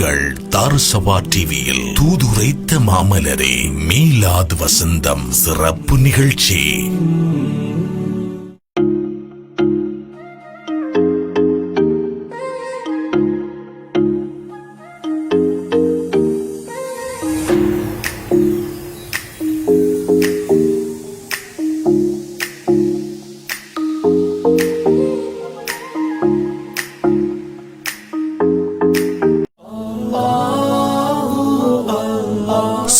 உங்கள் தாரசபா டிவியில் தூதுரைத்த மாமலரே மீலாத் வசந்தம் சிறப்பு நிகழ்ச்சி.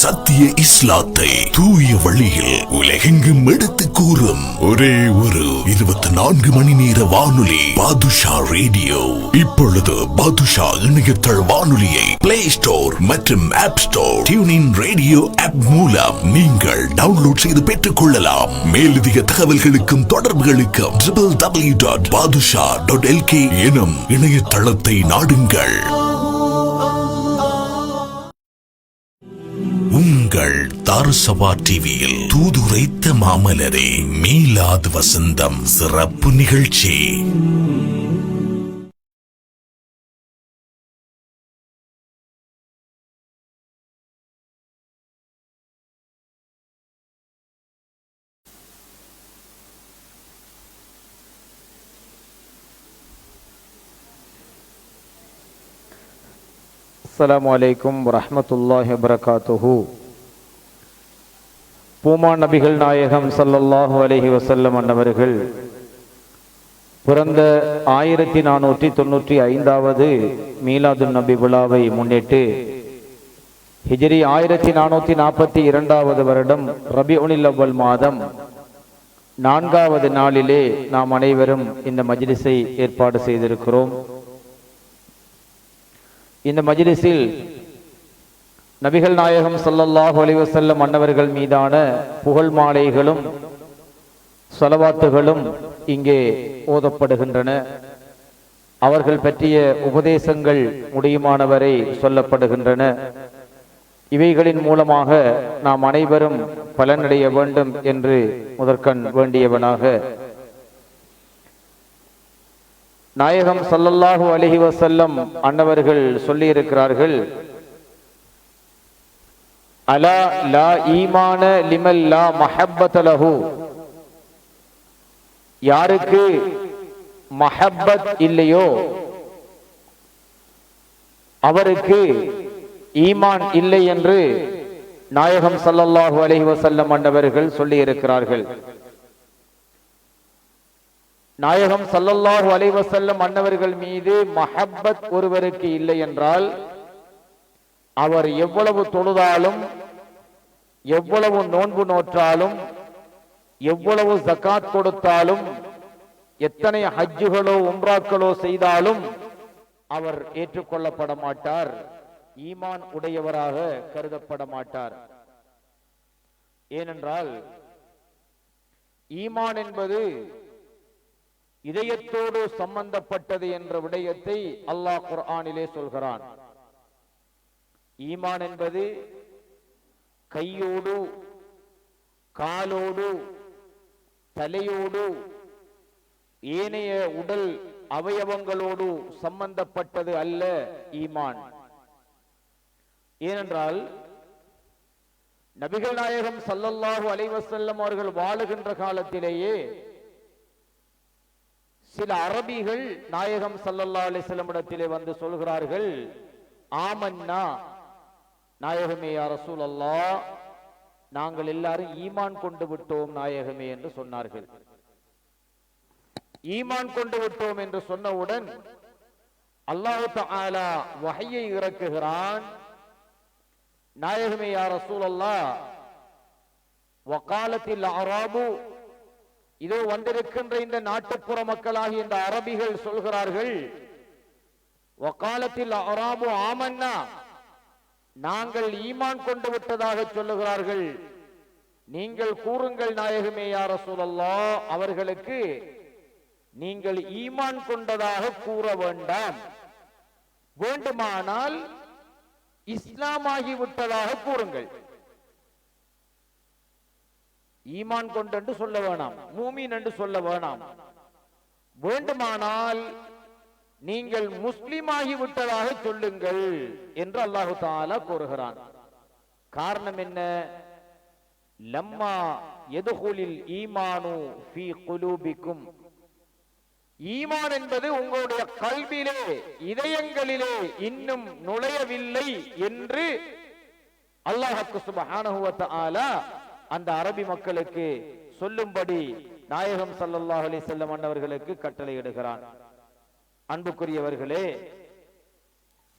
சத்திய இஸ்லாத்தை தூய வழியில் உலகெங்கும் எடுத்து கூறும் ஒரே ஒரு 24 மணி நேர வானொலி பாதுஷா ரேடியோ. இப்பொழுது பாதுஷா இணையதள வானொலியை பிளே ஸ்டோர் மற்றும் ஆப் ஸ்டோர் டியூனின் ரேடியோ ஆப் மூலம் நீங்கள் டவுன்லோட் செய்து பெற்றுக் கொள்ளலாம். மேலதிக தகவல்களுக்கும் தொடர்புகளுக்கும் www.badusha.lk எனும் இணையதளத்தை நாடுங்கள். உங்கள் தாரசபா டிவியில் தூதுரைத்த மாமலரே மீலாத் வசந்தம் சிறப்பு நிகழ்ச்சி. அஸ்ஸலாமு அலைக்கும் வரஹ்மத்துல்லாஹி வபரகாத்துஹு. பூமான் நபிகள் நாயகம் ஸல்லல்லாஹு அலைஹி வஸல்லம் அன்னவர்கள் பிறந்த 1495வது மீலாதுன் நபி விழாவை முன்னிட்டு ஹிஜ்ரி 1442வது வருடம் ரபிஉல் அவ்வல் மாதம் 4வது நாளிலே நாம் அனைவரும் இந்த மஜ்லிஸை ஏற்பாடு செய்திருக்கிறோம். இந்த மஜ்லிஸில் நபிகள் நாயகம் ஸல்லல்லாஹு அலைஹி வஸல்லம் அன்னவர்கள் மீதான புகழ் மாலைகளும் ஸலவாத்துகளும் இங்கே ஓதப்படுகின்றன. அவர்கள் பற்றிய உபதேசங்கள் முடியுமானவரை சொல்லப்படுகின்றன. இவைகளின் மூலமாக நாம் அனைவரும் பலனடைய வேண்டும் என்று முதற்கண் வேண்டியவனாக நாயகம் ஸல்லல்லாஹு அலைஹி வஸல்லம் அன்னவர்கள் சொல்லி இருக்கிறார்கள், அலா லா ஈமான லிமல் லா மஹப்பத லஹு. யாருக்கு மஹப்பத் இல்லையோ அவருக்கு ஈமான் இல்லை என்று நாயகம் ஸல்லல்லாஹு அலைஹி வஸல்லம் அன்னவர்கள் சொல்லி இருக்கிறார்கள். நாயகம் ஸல்லல்லாஹு அலைஹி வஸல்லம் அன்னவர்கள் மீது மஹப்பத் ஒருவருக்கு இல்லை என்றால் அவர் எவ்வளவு தொழுதாலும், எவ்வளவு நோன்பு நோற்றாலும், எவ்வளவு ஜகாத் கொடுத்தாலும், எத்தனை ஹஜ்ஜுகளோ உம்ராக்களோ செய்தாலும் அவர் ஏற்றுக்கொள்ளப்பட மாட்டார், ஈமான் உடையவராக கருதப்பட மாட்டார். ஏனென்றால் ஈமான் என்பது இதயத்தோடு சம்பந்தப்பட்டது என்ற விடயத்தை அல்லாஹ் குர்ஆனிலே சொல்கிறான். ஈமான் என்பது கையோடு, காலோடு, தலையோடு, ஏனைய உடல் அவயவங்களோடு சம்பந்தப்பட்டது அல்ல ஈமான். ஏனென்றால் நபிகள் நாயகம் ஸல்லல்லாஹு அலைஹி வஸல்லம் அவர்கள் வாழுகின்ற காலத்திலேயே சில அரபிகள் நாயகம் ஸல்லல்லாஹு அலைஹி வஸல்லம் இடத்திலே வந்து சொல்கிறார்கள், ஆமன்னா, நாயகமே யா ரசூலல்லாஹ், நாங்கள் எல்லாரும் ஈமான் கொண்டு விட்டோம் நாயகமே என்று சொன்னார்கள். ஈமான் கொண்டு விட்டோம் என்று சொன்னவுடன் அல்லாஹ் தஆலா வஹய்யை இறக்குகிறான். நாயகமே யா ரசூலல்லாஹ், வகாலத்தில் அராபு, இதோ வந்திருக்கின்ற இந்த நாட்டுப்புற மக்களாகிய இந்த அரபிகள் சொல்கிறார்கள், வகாலத்தில் அராபு ஆமன்னா, நாங்கள் ஈமான் கொண்டு விட்டதாக சொல்லுகிறார்கள். நீங்கள் கூறுங்கள் நாயகமே யா ரசூலல்லாஹ், அவர்களுக்கு நீங்கள் ஈமான் கொண்டதாக கூற வேண்டாம், வேண்டுமானால் இஸ்லாமாகி விட்டதாக கூறுங்கள். ஈமான் கொண்டு சொல்ல வேணாம், மூமின் என்று சொல்ல வேணாம். வேண்டுமானால் நீங்கள் முஸ்லிமாகி விட்டதாக சொல்லுங்கள் என்று அல்லாஹு தஆலா கூறுகிறான். காரணம் என்ன? லம்மா யதுகுலில் ஈமானு ஃபீ குலூபிக்கும், ஈமான் என்பது உங்களுடைய கல்வியிலே, இதயங்களிலே இன்னும் நுழையவில்லை என்று அல்லாஹ் சுப்ஹானஹு வ தஆலா அந்த அரபி மக்களுக்கு சொல்லும்படி நாயகம் ஸல்லல்லாஹு அலைஹி வஸல்லம் அன்னவர்களுக்கு கட்டளையிடுகிறான். அன்புக்குரியவர்களே,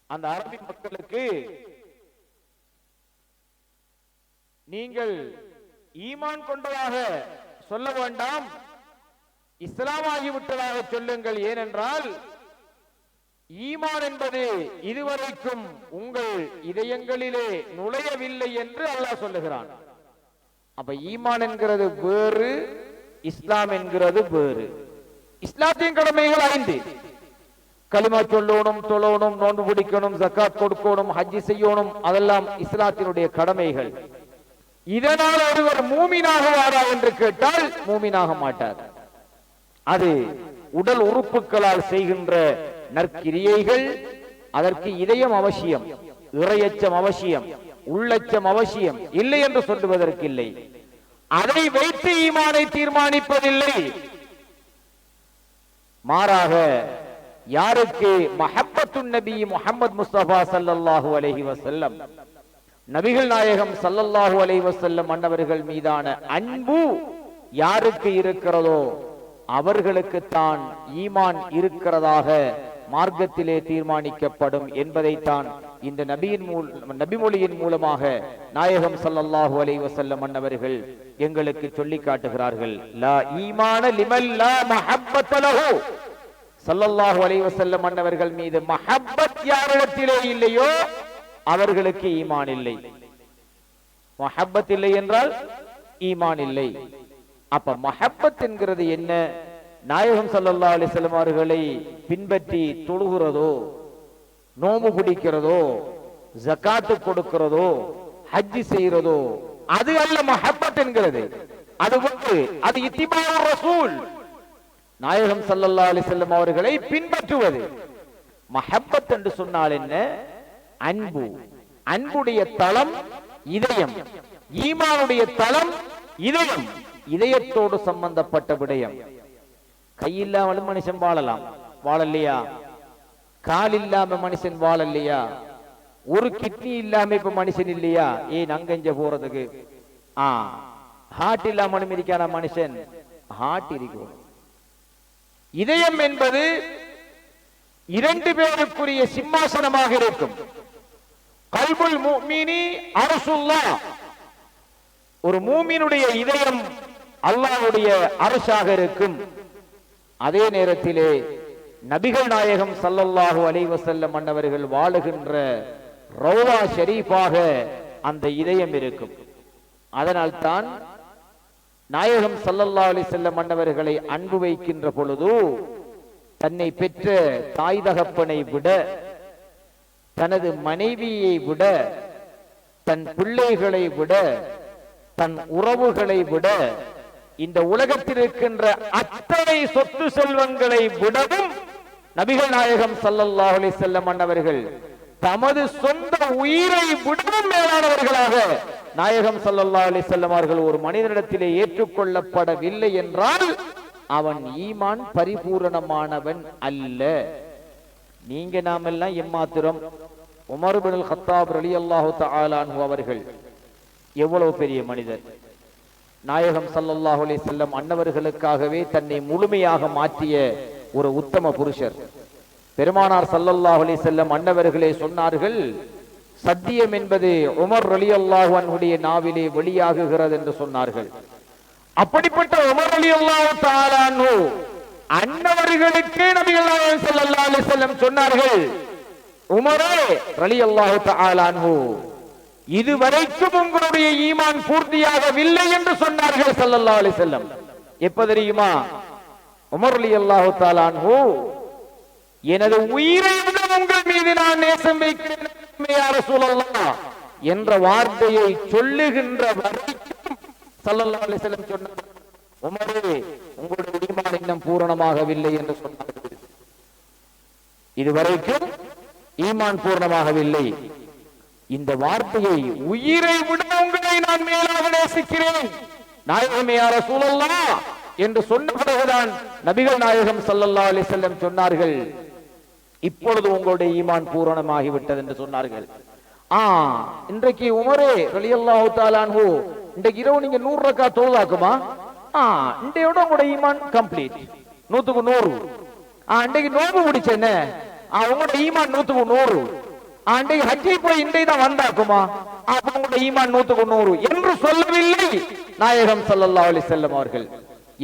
அந்த அரபி மக்களுக்கு நீங்கள் ஈமான் கொண்டதாக சொல்ல வேண்டாம், இஸ்லாமாகிவிட்டதாக சொல்லுங்கள். ஏனென்றால் ஈமான் என்பது இதுவரைக்கும் உங்கள் இதயங்களிலே நுழையவில்லை என்று அல்லாஹ் சொல்லுகிறான். அப்ப ஈமான் என்கிறது வேறு, இஸ்லாம் என்கிறது வேறு. இஸ்லாத்தின் கடமைகள் 5: கலிமா சொல்லணும், தொழணும், நோன்பு பிடிக்கணும், ஜக்காத் கொடுக்கணும், ஹஜ்ஜி செய்யணும். அதெல்லாம் இஸ்லாத்தினுடைய கடமைகள். இதனால் ஒருவர் மூமினாகுவாரா என்று கேட்டால் மூமினாக மாட்டார். அது உடல் உறுப்புகளால் செய்கின்ற நற்கிரியைகள். அதற்கு இதயம் அவசியம், இறையச்சம் அவசியம், உள்ளச்சம் அவசியம். இல்லை என்று சொல்லுவதற்கு இல்லை. அதை வைத்து ஈமானை தீர்மானிப்பதில்லை. மாறாக யாருக்கு மஹப்பத்துன் நபி முஹம்மது முஸ்தபா ஸல்லல்லாஹு அலைஹி வஸல்லம், நபிகள் நாயகம் ஸல்லல்லாஹு அலைஹி வஸல்லம் அன்னவர்கள் மீதான அன்பு யாருக்கு இருக்கிறதோ அவர்களுக்கு தான் ஈமான் இருக்கிறதாக மார்க்கத்திலே தீர்மானிக்கப்படும் என்பதைத்தான் இந்த நபிமொழியின் மூலமாக நாயகம் ஸல்லல்லாஹு அலைஹி வஸல்லம் அன்னவர்கள் எங்களுக்கு சொல்லி காட்டுகிறார்கள். லா ஈமான லிமன் லா மஹப்பத லஹு. ஸல்லல்லாஹு அலைஹி வஸல்லம் அன்னவர்கள் மீது மஹப்பத் யாரிடத்திலே இல்லையோ அவர்களுக்கு ஈமான் இல்லை. மஹப்பத் இல்லை என்றால் ஈமான் இல்லை. அப்ப மஹப்பத் என்கிறது என்ன? நாயகம் ஸல்லல்லாஹு அலைஹி வஸல்லம் அவர்களை பின்பற்றி தொழுகிறதோ, நோம்பு பிடிக்கிறதோ, ஜகாத்து கொடுக்கிறதோ, ஹஜ்ஜி செய்யறதோ அது அல்ல மஹப்பத் என்கிறது. அது இத்திபாஉர் ரசூல், நாயகம் ஸல்லல்லாஹு அலைஹி வஸல்லம் அவர்களை பின்பற்றுவது. மஹப்பத் என்று சொன்னால் என்ன? அன்பு. அன்புடைய தளம் இதயம், ஈமானுடைய தளம் இதயம், இதயத்தோடு சம்பந்தப்பட்ட விடயம். கையில்லாமலும் மனுஷன் வாழலாம், வாழலையா? கால் இல்லாம மனுஷன் வாழலையா? ஒரு கிட்னி இல்லாம இப்ப மனுஷன் இல்லையா? ஏன் அங்கஞ்ச போறதுக்கு? ஹார்ட் இல்லாமலும் இருக்கான மனுஷன், ஹார்ட் இருக்கும். இதயம் என்பது 2 பேருக்குரிய சிம்மாசனமாக இருக்கும். கல்புல் முஃமினி அர்ஷுல்லாஹ். ஒரு மூமினுடைய இதயம் அல்லாஹ்வுடைய அர்ஷாக இருக்கும். அதே நேரத்திலே நபிகள் நாயகம் ஸல்லல்லாஹு அலைஹி வஸல்லம் அன்னவர்கள் வாழுகின்ற ரௌலா ஷரீஃபாக அந்த இதயம் இருக்கும். அதனால் தான் நாயகம் ஸல்லல்லாஹு அலைஹி வஸல்லம் அன்னவர்களை அன்பு வைக்கின்ற பொழுது தன்னை பெற்ற தாய் தகப்பனை விட, தனது மனைவியை விட, தன் பிள்ளைகளை விட, தன் உறவுகளை விட, இந்த உலகத்தில் இருக்கின்ற அத்தனை சொத்து செல்வங்களை விடவும் நபிகள் நாயகம் ஸல்லல்லாஹு அலைஹி வஸல்லம் அன்னவர்கள் தமது சொந்த உயிரை விடவும் மேலானவர்களாக நாயகம் ஸல்லல்லாஹு அலைஹி வஸல்லம் அவர்கள் ஒரு மனிதனிடத்திலே ஏற்றுக்கொள்ளப்படவில்லை என்றால் அவன் ஈமான் பரிபூரணமானவன் அல்ல. நீங்க நாமெல்லாம் எம்மாத்திரம். உமர் இப்னுல் கத்தாப் ரலியல்லாஹு தஆலா அன்ஹு அவர்கள் எவ்வளவு பெரிய மனிதர்! நாயகம் ஸல்லல்லாஹு அலைஹி வஸல்லம் அன்னவர்களுக்காகவே தன்னை முழுமையாக மாற்றிய ஒரு உத்தம புருஷர். பெருமானார் ஸல்லல்லாஹு அலைஹி வஸல்லம் அன்னவர்களே சொன்னார்கள், சத்தியம் என்பது உமர் ரலியல்லாஹு அன்ஹுடைய நாவிலே வெளியாகுகிறது என்று சொன்னார்கள். அப்படிப்பட்ட உமர் ரலியல்லாஹு தஆலா அன்ஹு அன்னவர்களுக்கே நபிகள் நாயகம் ஸல்லல்லாஹு அலைஹி வஸல்லம் சொன்னார்கள், உமரே ரலியல்லாஹு தஆலா அன்ஹு, இதுவரைக்கும் உங்களுடைய ஈமான் பூர்த்தியாகவில்லை என்று சொன்னார்கள் ஸல்லல்லாஹு அலைஹி வஸல்லம். எப்ப தெரியுமா? உமர் ரலியல்லாஹு தஆலா அன்ஹு, எனது உயிரை விட உங்கள் மீது நான் நேசம் வைக்கிறேன் யா ரசூலல்லாஹ் என்ற வார்த்தையை சொல்லுகின்ற வரைக்கும் ஸல்லல்லாஹு அலைஹி வஸல்லம் சொன்னார்கள், உமரே உங்களுடைய ஈமான் இன்னும் பூரணமாகவில்லை என்று சொன்னார்கள். இதுவரைக்கும் ஈமான் பூர்ணமாகவில்லை. இந்த வார்த்தையை உயிரை விட உங்களை நான் மேலாக நேசிக்கிறேன் நாயகமே யா ரசூலல்லாஹ் என்று சொன்ன பிறகுதான் நபிகள் நாயகம் ஸல்லல்லாஹு அலைஹி வஸல்லம் சொன்னார்கள், இப்பொழுது உங்களுடைய ஈமான் பூரணமாகிவிட்டது என்று சொன்னார்கள். இன்றைக்கு உமரே ரலியல்லாஹு தஆலா அன்ஹு இன்றைக்கு இரவு நீங்க 100 ரக்காத் தொழுதாக்குமா? இன்றையோட உங்களோட ஈமான் கம்ப்ளீட், 100க்கு 100. இன்றைக்கு நோன்பு முடிச்சேன்னு உங்களோட ஈமான் 100க்கு 100. இன்றைக்கு ஹஜ்ஜை போய் இன்றை தான் வந்தாக்குமா? அப்ப உங்களோட ஈமான் 100க்கு 100 என்று சொல்லவில்லை நாயகம் ஸல்லல்லாஹு அலைஹி வஸல்லம் அவர்கள்.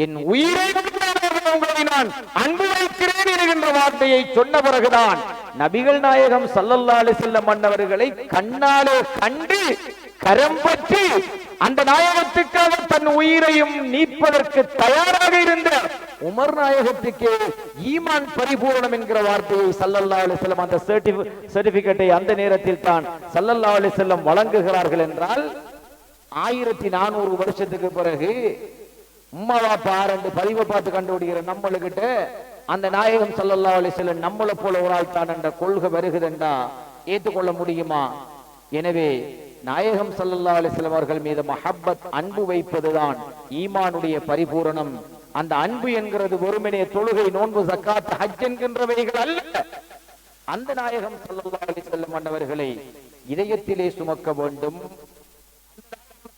என் உயிரை உங்களை நான் அன்பு வைக்கிறேன் என்கின்ற வார்த்தையை சொன்ன பிறகுதான் நபிகள் நாயகம் ஸல்லல்லாஹு அலைஹி வஸல்லம் அன்னவர்களை கண்ணாலே கண்டு கரம் பற்றி அந்த நாயகத்துக்காக தன் உயிரையும் நீப்பதற்கு தயாராக இருந்த உமர் நாயகத்துக்கு ஈமான் பரிபூரணம் என்கிற வார்த்தையை ஸல்லல்லாஹு அலைஹி வஸல்லம் அந்த சர்டிபிகேட்டை அந்த நேரத்தில் தான் ஸல்லல்லாஹு அலைஹி வஸல்லம் வழங்குகிறார்கள் என்றால் 1400 வருஷத்துக்கு பிறகு உம்மாவா பாரண்டு பதிவை பார்த்து கண்டுபிடிக்கிற நம்மளுக்கிட்ட அந்த நாயகம் ஸல்லல்லாஹு அலைஹி வஸல்லம் நம்மளை போல ஒரு ஆள் தான் என்ற கொள்கை வருகுதுண்டா ஏற்றுக்கொள்ள முடியுமா? எனவே நாயகம் ஸல்லல்லாஹு அலைஹி வஸல்லம் அவர்கள் மீது மஹப்பத் அன்பு வைப்பதுதான் ஈமானுடைய பரிபூரணம். அந்த அன்பு என்கிறது வெறுமனே தொழுகை, நோன்பு, ஜக்காத், ஹஜ் என்கின்றவைகள் அல்ல. அந்த நாயகம் ஸல்லல்லாஹு அலைஹி வஸல்லம் அன்னவர்களை இதயத்திலே சுமக்க வேண்டும்.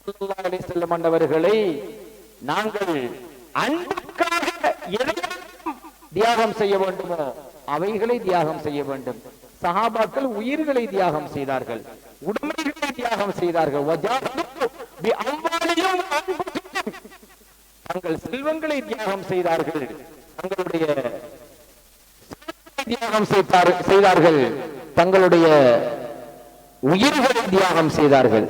ஸல்லல்லாஹு அலைஹி வஸல்லம் அன்னவர்களை நாங்கள் அன்புக்காக எதையும் தியாகம் செய்ய வேண்டுமோ அவைகளை தியாகம் செய்ய வேண்டும். சஹாபாக்கள் உயிர்களை தியாகம் செய்தார்கள், உடைமைகளை தியாகம் செய்தார்கள், தங்கள் செல்வங்களை தியாகம் செய்தார்கள், தங்களுடைய தியாகம் செய்தார்கள், தங்களுடைய உயிர்களை தியாகம் செய்தார்கள்.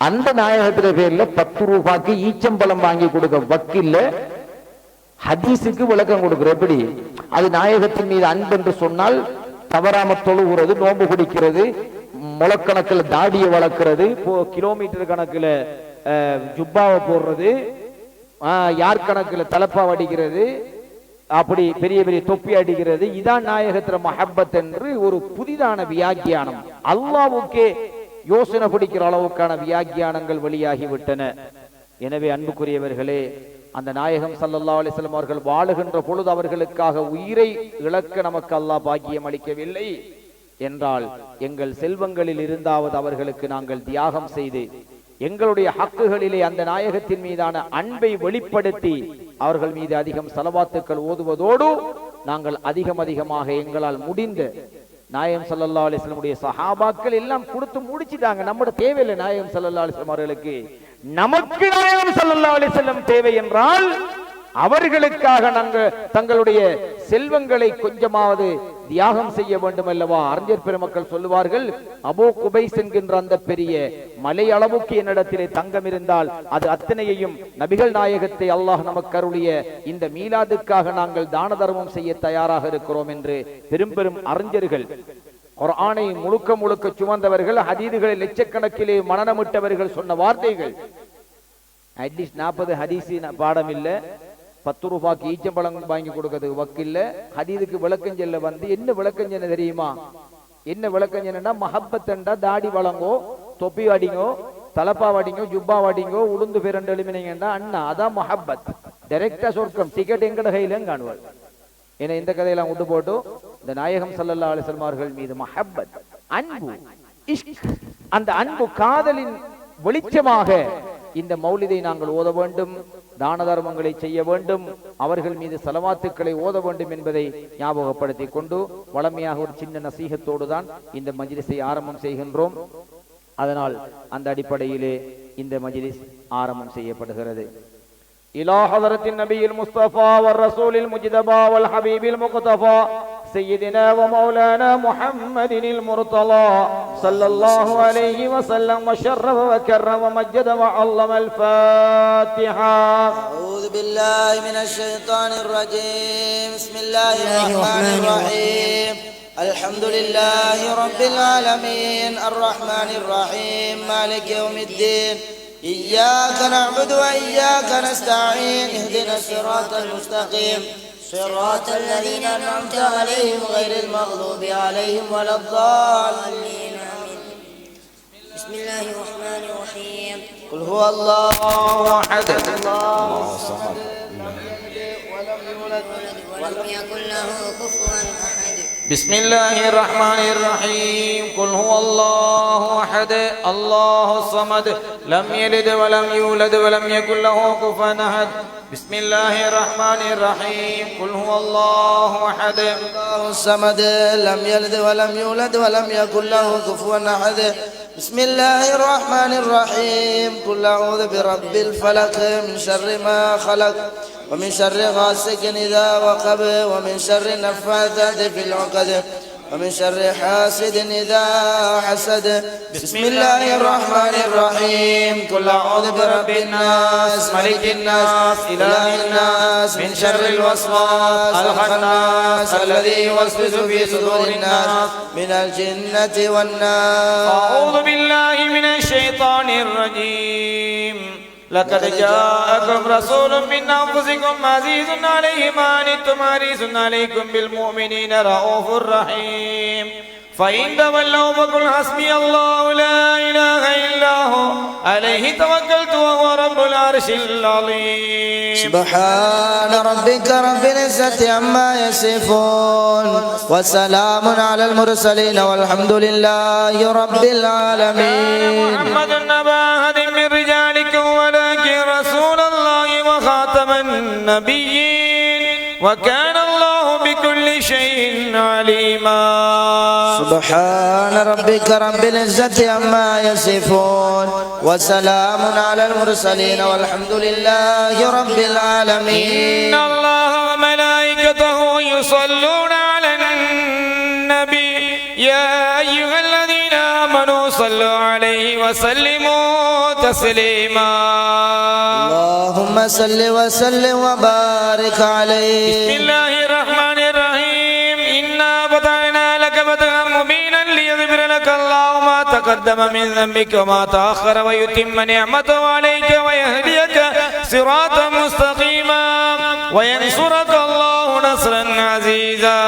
அந்த நாயகத்தின பேர்ல 10 ரூபாய்க்கு ஈச்சம்பழம் வாங்கி கொடுக்க வக்கில்ல ஹதீஸுக்கு விளக்கம் கொடுக்கிற எப்படி அது நாயகத்தின் மீது அன்பு என்று சொன்னால் தவறாம தொழுகிறது, நோன்பு குடிக்கிறது, முளக்கணக்கில் தாடியை வளர்க்கிறது, கிலோமீட்டர் கணக்கில் ஜுப்பாவை போடுறது, யார் கணக்கில் தலப்பா அடிக்கிறது, அப்படி பெரிய பெரிய தொப்பி அடிக்கிறது. இதான் நாயகத்திர மஹப்பத் என்று ஒரு புதிதான வியாக்கியானம், அல்லாஹ்வுக்கே யோசனை பிடிக்கிற அளவுக்கான வியாக்கியானங்கள் வெளியாகிவிட்டன. எனவே அன்புக்குரியவர்களே, அந்த நாயகம் ஸல்லல்லாஹு அலைஹி வஸல்லம் அவர்கள் வாழுகின்ற பொழுது அவர்களுக்காக உயிரை இழக்க நமக்கு அல்லாஹ் பாக்கியம் அளிக்கவில்லை என்றால் எங்கள் செல்வங்களில் இருந்தாவது அவர்களுக்கு நாங்கள் தியாகம் செய்து எங்களுடைய ஹக்குகளிலே அந்த நாயகத்தின் மீதான அன்பை வெளிப்படுத்தி அவர்கள் மீது அதிகம் ஸலவாத்துக்கள் ஓதுவதோடு நாங்கள் அதிகமாக எங்களால் முடிந்த நாயகம் ஸல்லல்லாஹு அலைஹி வஸல்லம் உடைய சஹாபாக்கள் எல்லாம் கொடுத்து முடிச்சிட்டாங்க. நம்மட தேவையில்லை நாயகம் ஸல்லல்லாஹு அலைஹி வஸல்லம் அவர்களுக்கு, நமக்கு நாயகம் ஸல்லல்லாஹு அலைஹி வஸல்லம் தேவை என்றால் அவர்களுக்காக நாங்கள் தங்களுடைய செல்வங்களை கொஞ்சமாவது தியாகம் செய்ய வேண்டும் அல்லவா? அறிஞர் பெருமக்கள் சொல்லுவார்கள், அபூ குபைஸ் என்கின்ற அந்த பெரிய மலை அளவுக்கு என்னிடத்திலே தங்கம் இருந்தால் அது அத்தனையையும் நபிகள் நாயகத்தை அல்லாஹ் நமக்கு அருளிய இந்த மீலாதுக்காக நாங்கள் தான தர்மம் செய்ய தயாராக இருக்கிறோம் என்று பெரும் அறிஞர்கள், குர்ஆனை முழுக்க சுமந்தவர்கள், ஹதீதுகளை லட்சக்கணக்கிலே மனனமிட்டவர்கள் சொன்ன வார்த்தைகள். அட்லீஸ்ட் 40 ஹதீஸ் பாடம் இல்ல, 10 ரூபாய்க்கு ஈச்சம்பழம் வாங்கி கொடுக்கிறதுக்கு வக்கில்ல, ஹதீதுக்கு விளக்கஞ்சல்ல வந்து என்ன விளக்கஞ்சன தெரியுமா? என்ன விளக்கஞ்சனா மஹப்பத்தண்டா தாடி வழங்கோ, தொப்பி வாடிங்கோ, தலப்பா வாடிங்கோ, ஜுப்பா வாடிங்கோ, உளுந்து பிறண்டு எழுமினீங்கண்டா அண்ணா அதான் மஹப்பத். டைரக்டா சொர்க்கம், டிக்கெட் எங்கட கையிலும் காணுவாள். ஏன்னா இந்த கதையெல்லாம் விட்டு போட்டு இந்த நாயகம் ஸல்லல்லாஹு அலைஹி வஸல்லம் அவர்கள் மீது மஹப்பத், அன்பு, இஷ்க், அந்த அன்பு காதலின் வெளிச்சமாக இந்த மௌலிதை நாங்கள் ஓத வேண்டும், தான தர்மங்களை செய்ய வேண்டும், அவர்கள் மீது ஸலவாத்துக்களை ஓத வேண்டும் என்பதை ஞாபகப்படுத்திக் கொண்டு வளமையாக ஒரு சின்ன நசீகத்தோடு தான் இந்த மஜ்லிஸை ஆரம்பம் செய்கின்றோம். அதனால் அந்த அடிப்படையிலே இந்த மஜ்லிஸ் ஆரம்பம் செய்யப்படுகிறது. إلى حضرة النبي المصطفى والرسول المجتبى والحبيب المقتفى سيدنا ومولانا محمد المرتضى صلى الله عليه وسلم وشرف وكرم ومجد وعظم. الفاتحة. أعوذ بالله من الشيطان الرجيم. بسم الله الرحمن الرحيم. الحمد لله رب العالمين الرحمن الرحيم مالك يوم الدين. إياك نعبد وإياك نستعين. اهدنا الصراط المستقيم صراط الذين أنعمت عليهم غير المغضوب عليهم ولا الضالين. بسم الله الرحمن الرحيم. قل هو الله أحد الله الصمد لم يلد ولم يولد ولم يكن له كفوا أحد. بسم الله الرحمن الرحيم. قل هو الله أحد الله الصمد لم يلد ولم يولد ولم يكن له كفوا أحد. بسم الله الرحمن الرحيم. قل هو الله أحد الله الصمد لم يلد ولم يولد ولم يكن له كفوا أحد. بسم الله الرحمن الرحيم. قل أعوذ برب الفلق من شر ما خلق ومن شر غاسق إذا وقب ومن شر النفاثات في العقد ومن شر حاسد إذا حسد. بسم الله الرحمن الرحيم. قل أعوذ برب الناس ملك الناس إله الناس من شر الوسواس الخناس الذي يوسوس في صدور الناس من الجنة والناس. أعوذ بالله من الشيطان الرجيم. لقد جاءكم رسول من أنفسكم عزيز عليه ما عنتم حريص عليكم بالمؤمنين رؤوف رحيم. فإن تولوا فقل حسبي الله لا إله إلا هو عليه توكلت وهو رب العرش العظيم. سبحان ربك رب العزة عما يصفون وسلام على المرسلين والحمد لله رب العالمين. محمد نبا أحد من رجالكم ولكن رسول الله وخاتم النبيين وكان الله بكل شيء عليما. سبحان ربك رب العزة عما يصفون وسلام على المرسلين والحمد لله رب العالمين. إن الله وملائكته يصلون على النبي يا أيها الذين آمنوا صلوا عليه وسلموا تسليما. اللهم صل وسلم وبارك عليه. بسم الله الرحمن الرحيم. إنا فتحنا لك فتحا مبينا ليغفر لك الله ما تقدم من ذنبك وما تأخر ويتم نعمته عليك ويهديك صراطا مستقيما وينصرك الله نصرا عزيزا.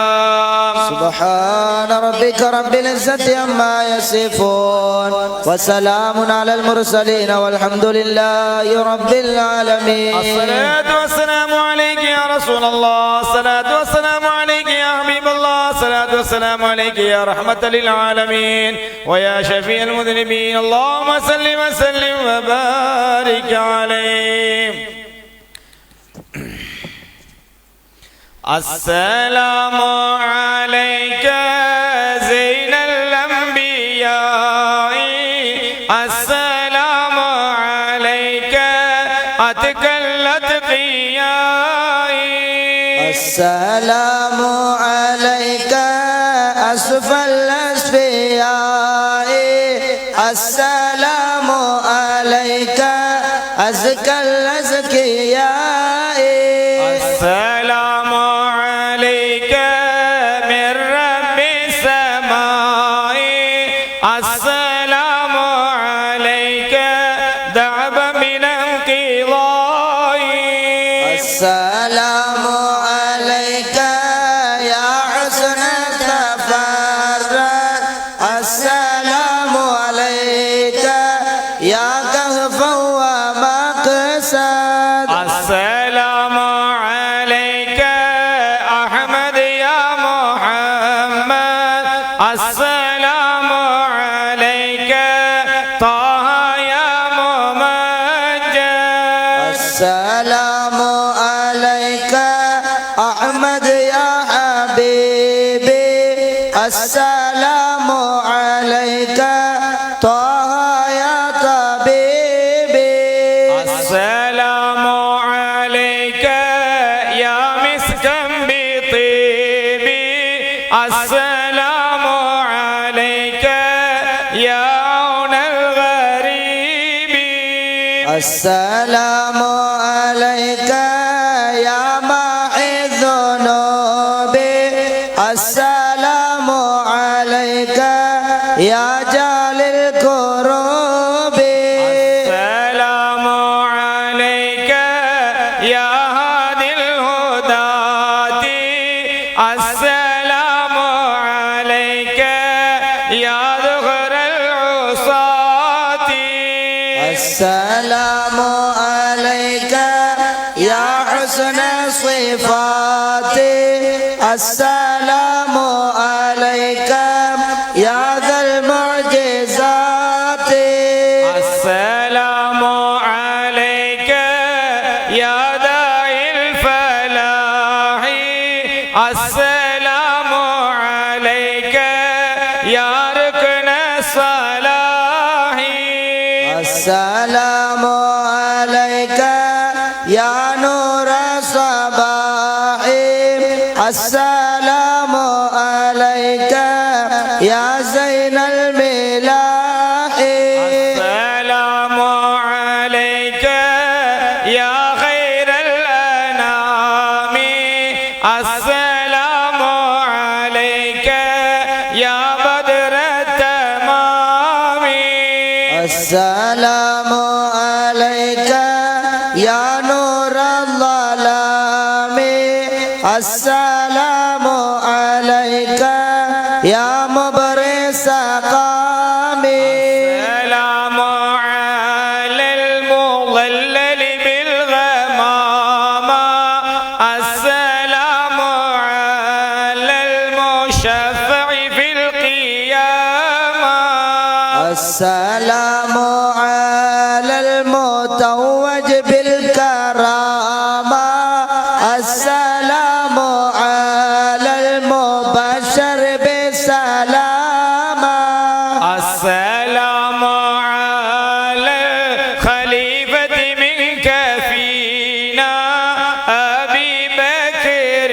سبحان ربك رب العزة عما يصفون وسلام على المرسلين والحمد لله رب العالمين. الصلاة والسلام عليك يا رسول الله. الصلاة والسلام عليك يا حبيب الله. الصلاة والسلام عليك يا رحمة للعالمين ويا شفيع المذنبين. اللهم صل وسلم وبارك عليه. السلام عليك زين الأنبياء. السلام عليك أتقى الأتقياء. السلام عليك أسفى الأسفياء. السلام عليك أزكى الأزكياء. السلام عليك من رب السماء. السلام عليك دعب من انقضاء. السلام عليك يا حسن تفرد. السلام عليك يا كهفا ومقصد. السلام عليك أحمد يا محمد. السلام عليك طه يا ممجد. السلام عليك أحمد يا حبيبي. السلام عليك طه يا طبيبي. السلام عليك يا مسكا بطيبي. السلام عليك يا عون الغريب. السلام عليك يا محي الذنوب. السلام عليك يا جال الكروب. السلام عليك يا هادي الهداة. حسن الصفات السلام عليك يا ذا المعجزات السلام عليك يا داعي الفلاح السلام عليك يا ركن الصلاح السلام عليك يا نور الصباح السلام عليك يا زين الملاح السلام عليك يا خير الأنام السلام عليك يا بدر التمام السلام عليك يا نور الظلام السلام عليك يا مبرئ السقام السلام على المضلل بالغمامة السلام على المشفع في القيامة السلام على المتوج بالكرامة السلام على المبشر بالسلامة السلام على الخليفة منك فينا أبي بكر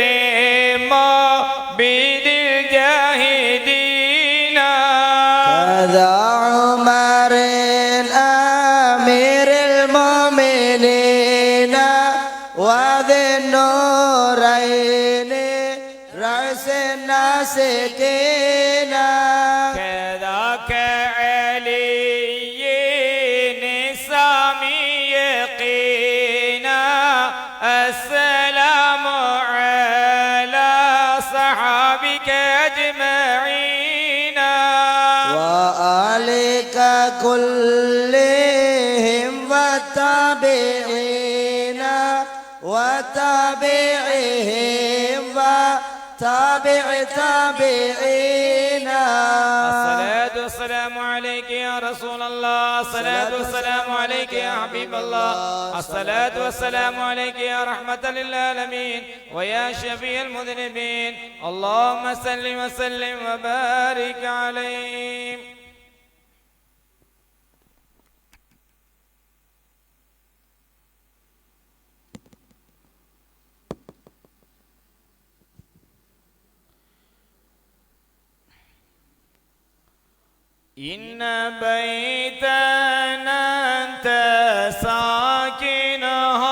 مبيد الجاهدين كذا عمر أمير المؤمنين وذي النورين رأس الناسكين كذاك علي سامي يقينا السلام على صحابك أجمعين وآلك كلهم والتابعين وتابعهم وتابع تابعين الصلاة والسلام عليك يا رسول الله الصلاة والسلام عليك يا حبيب الله الصلاة والسلام عليك يا رحمة للعالمين ويا شفيع المذنبين اللهم صل وسلم وبارك عليه إن بيتنا أنت ساكنه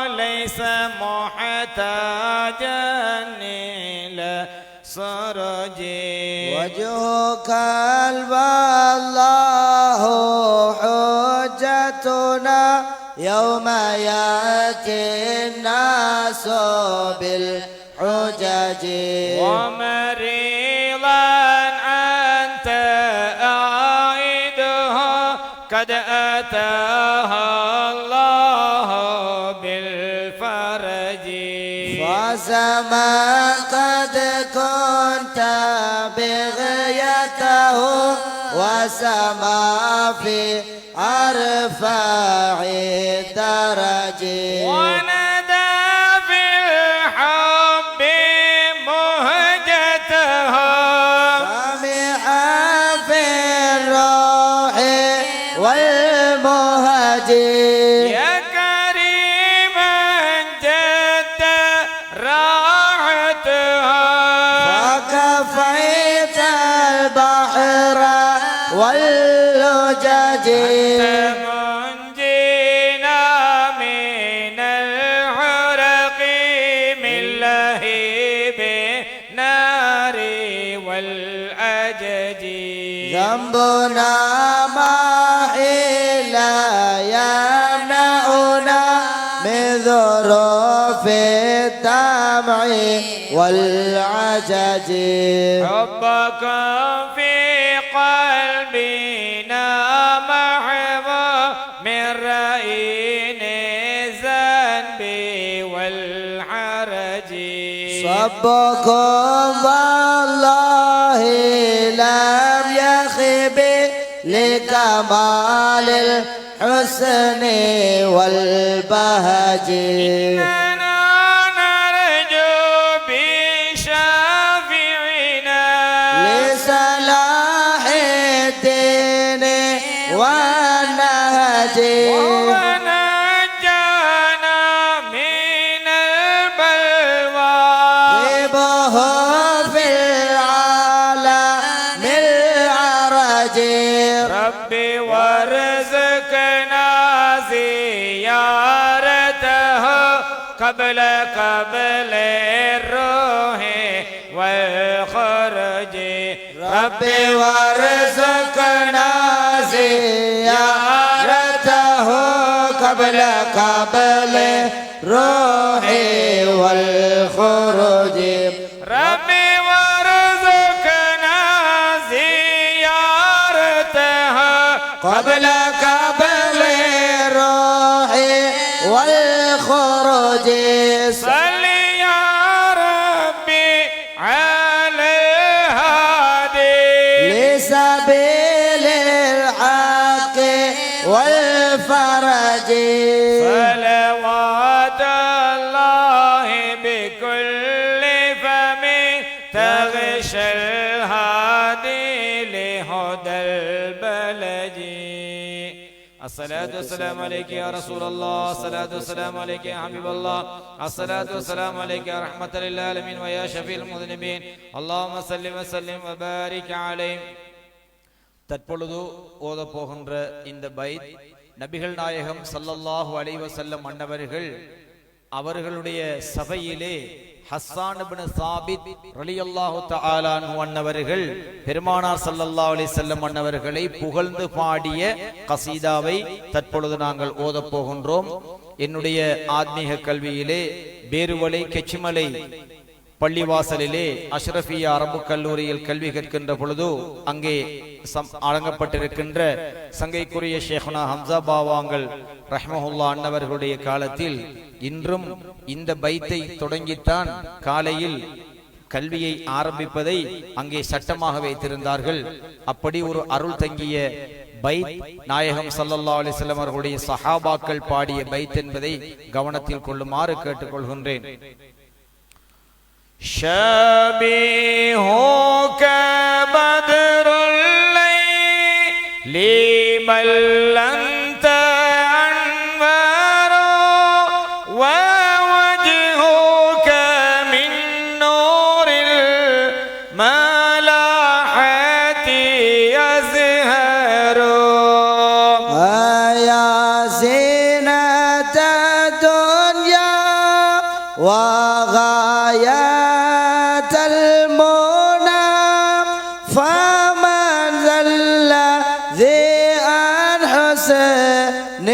ليس محتاجا إلى سرج وجهك الله حجتنا يوم يأتي الناس بالحجج ومريضا أنت أعيدها قد أتاها الله بالفرج فزما قد كنت بغيته وسما في أرفع الدرج وندى في الحب مهجتها سمع في الروح والمهجر يا كريما جد راحتها فكفيت البحر واللجج منجينا من الحرق من لهيب النار والأجج ذنبنا ما حيلا يمنعنا من ظروف الدمع والعجج حبك في قلبنا محض من رأين الذنب صبكم والله لم يخب لكمال الحسن والبهج إننا نرجو بشافعنا لصلاح الدين والنهج ونجانا من البلوى طيبه في العالم العرج ربي وارزقنا زيارته قبل الروح والخروج ربي وارزقنا زيارته قبل الروح والخروج ربي وارزقنا زيارته قبل الروح والخروج صل يا ربي على الهادي لسبيل الحق والفرج صلوات الله بكل فم تغشى الهادي لهدى البلد الصلاة والسلام عليك يا رسول الله الصلاة والسلام عليك يا حبيب الله الصلاة والسلام عليك يا رحمة للعالمين ويا شفيع المذنبين اللهم صل وسلم وبارك عليه தற்பொழுது ஓத போகின்ற இந்த பைத் நபிகள் நாயகம் ஸல்லல்லாஹு அலைஹி வஸல்லம் அன்னவர்கள் அவர்களுடைய சபையிலே ஹஸ்ஸான் இப்னு சாபித் ரலியல்லாஹு தஆலா அன்ஹு அன்னவர்கள் பெருமானார் ஸல்லல்லாஹு அலைஹி வஸல்லம் அன்னவர்களை புகழ்ந்து பாடிய கசீதாவை தற்பொழுது நாங்கள் ஓத போகின்றோம். என்னுடைய ஆத்மீக கல்வியிலே பேருவளை கெச்சிமலை பள்ளிவாசலிலே அஷ்ரஃபியா அரபு கல்லூரியில் கல்வி கற்கின்ற பொழுது அங்கே அடங்கப்பட்டிருக்கின்ற சங்கைக்குரிய ஷேഖுனா ஹம்சா பாவாங்கள் ரஹ்மஹுல்லா அன்னவர்களுடைய காலத்தில் இன்றும் இந்த பைத்தை தொடங்கித்தான் காலையில் கல்வியை ஆரம்பிப்பதை அங்கே சட்டமாக வைத்திருந்தார்கள். அப்படி ஒரு அருள் தங்கிய பைத் நாயகம் ஸல்லல்லாஹு அலைஹி வஸல்லம் அவர்களுடைய சஹாபாக்கள் பாடிய பைத் என்பதை கவனத்தில் கொள்ளுமாறு கேட்டுக்கொள்கின்றேன். شبيهك بدر الليل بل أنت أنوار ووجهك من نور الملاحة يزهر يا زينة الدنيا وغايات المنى فمن ذا الذي عن حسن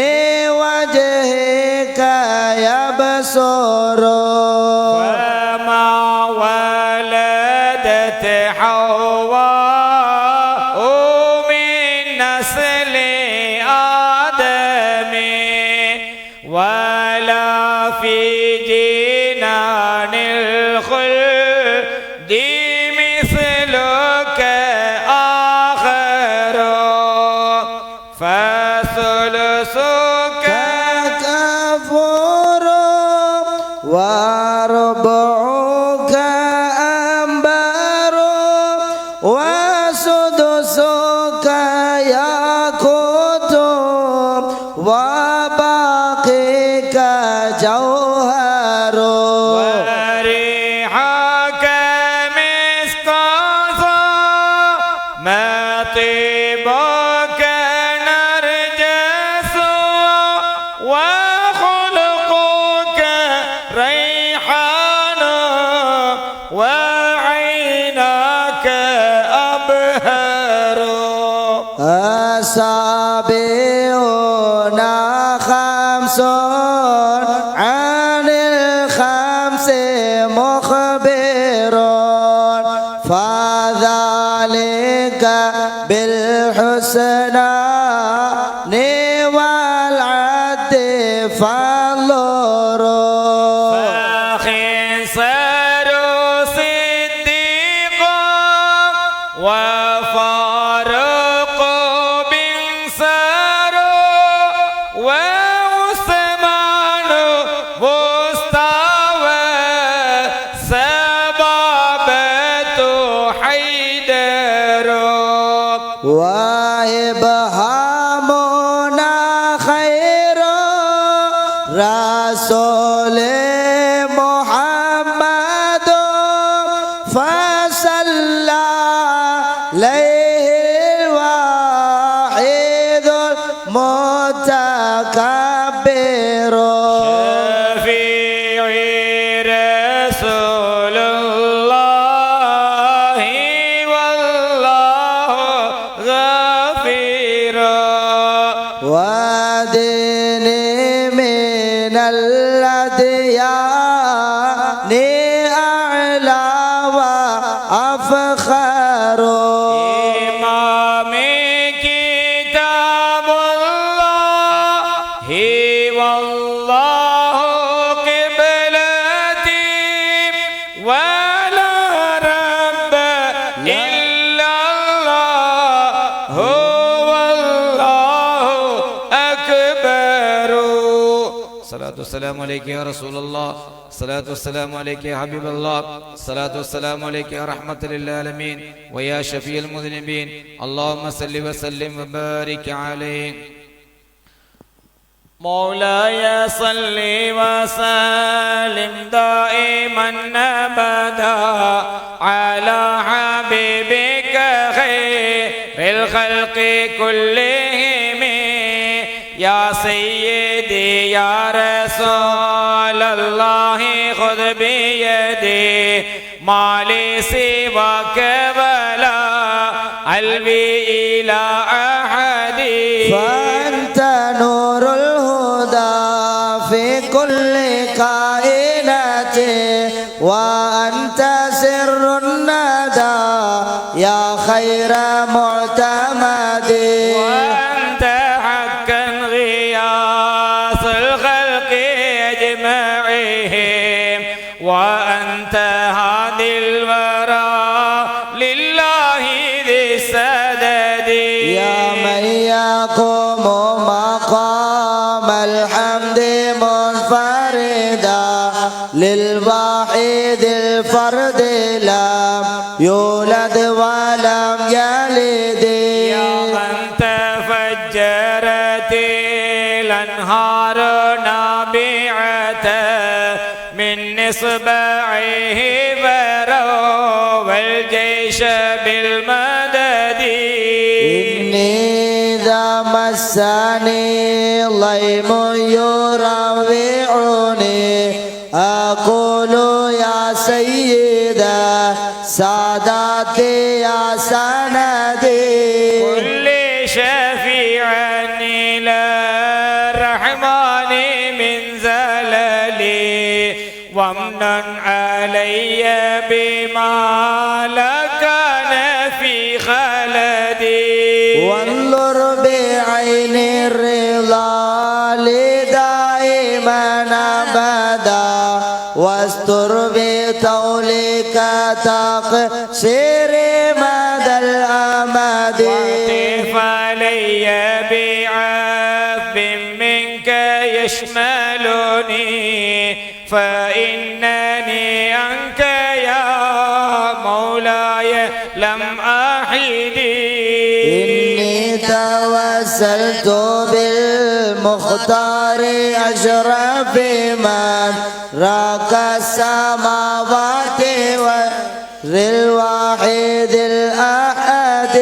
وجهك يبصر وما ولدت حواء من نسل آدم ولا في جنان الخلد مثلك آخر فثلثك كفور وربعك أنبار وسدسك ياقوت وباقيك جوهر وريحك مستعصى ما طيبك نرجس وخلقك ريحان وعينك أبهر أصابعنا خمس عن الخمس مخبر فذلك بالحسنى والعد فالله فاخ وإبهامنا خير رسول محمد فصلى عليه الواحد المتكبر شفيعي رسول الله والله غفير وديني من الأديان أعلى وأفخر إمامي كتاب الله والله قبلتي ولا رب إلا الله هو الله أكبر. الصلاة والسلام عليك يا رسول الله، الصلاة والسلام عليك يا حبيب الله، الصلاة والسلام عليك يا رحمة للعالمين ويا شفيع المذنبين. اللهم صل وسلم وبارك عليه. مولاي صل وسلم دائما ابدا على حبيبك خير الخلق كلهم يا سيدي يا رسول الله خذ بيدي ما لي سواك ولا قلبي إلى أحد. فأنت نور الهدى في كل كائنات وأنت سر الندى يا خير معتمد وأنت حقا غياث الخلق أجمعهم وأنت هادي الورى لله ذي السدد. يا من يقوم مقام الحمد منفردا للواحد الفرد لم يولد ولم يلد. يا من تفجرت الأنهار نابعة من إصبعه وروى الجيش بالمدد. إني إذا مسني ضيم يروعني أقول يا سيدا ساداتي يا سندي. كل شفيعا إلى الرحمن من زللي وامنن علي بما لكان في خلدي. وانظر بعين الرضا لدائما أبدا واستر بطولك تقصير مدى الأمد. واعطف علي بعفو منك يشملني فإنني عنك يا مولاي لم أحد. إني توسلت بالمختار أشرف من راك السماوات وذي الواحد الأحد.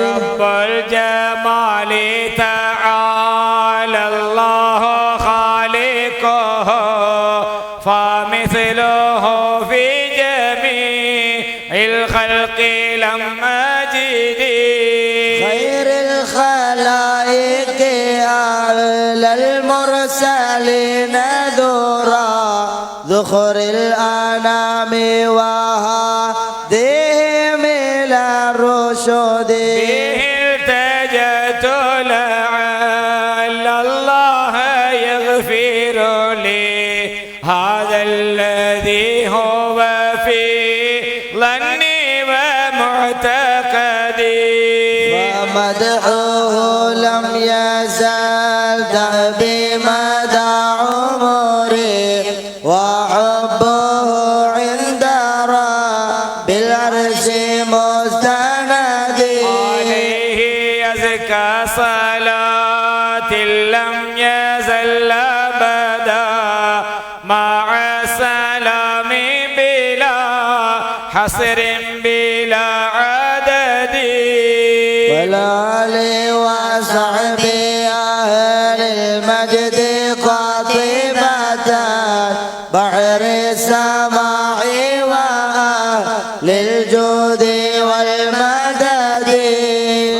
رب الجمال تعالى الله خالقه فمثله في جميع الخلق لم أجد. خير الخلائق أعلى المرسلين ذرا ذخر الأنام وهاديهم إلى الرشد. به التجأت لعل الله يغفر لي هذا الذي هو في ظني ومعتقدي. ومدحه لم يزل دأبي مدى عمري وحبه عند رب العرش مستندي. السلام بلا حصر بلا عدد والآل وصحبه أهل المجد قاطبة بحر السماع وأهل الجود والمدد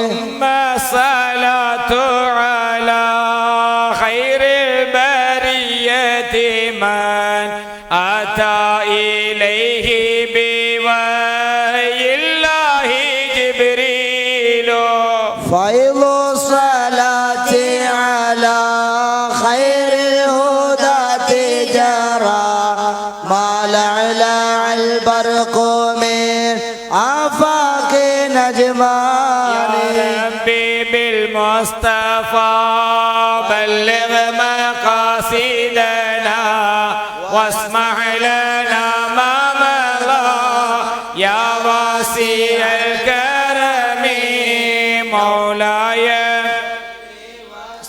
ثم الصلاة على خير البرية من أتى إليه بوحي الله جبريل فيض الصلاة على خير الهدى جرى ما لعلع البرق من آفاق نجمان يا ربي بالمصطفى بلغ مقاصدنا واسمح لنا ما مضى يا واسع الكرم مولاي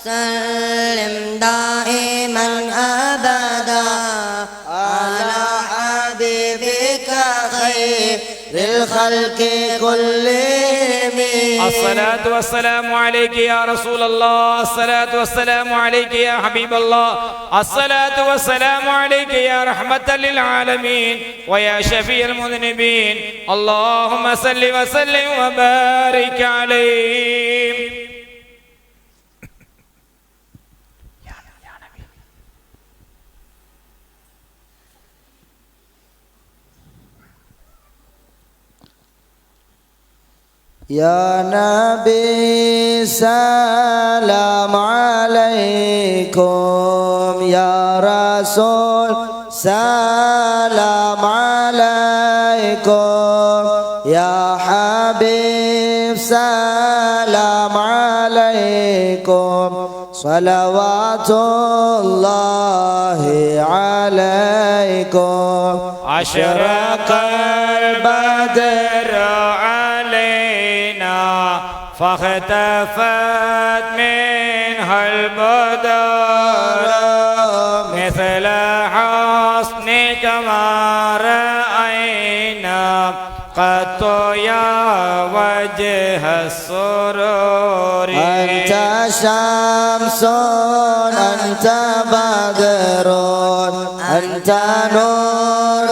سلم دائما أبدا على حبيبك خير للخلق كلهم الصلاة والسلام عليك يا رسول الله الصلاة والسلام عليك يا حبيب الله الصلاة والسلام عليك يا رحمة للعالمين ويا شفيع المذنبين اللهم صل وسلم وبارك عليه يا نبي سلام عليكم يا رسول سلام عليكم يا حبيب سلام عليكم صلوات الله عليكم أشرق البدر علينا فاختفت منها البدر مثل حسنك ما رأينا قط يا وجه السرور أنت شمس أنت بدر أنت نور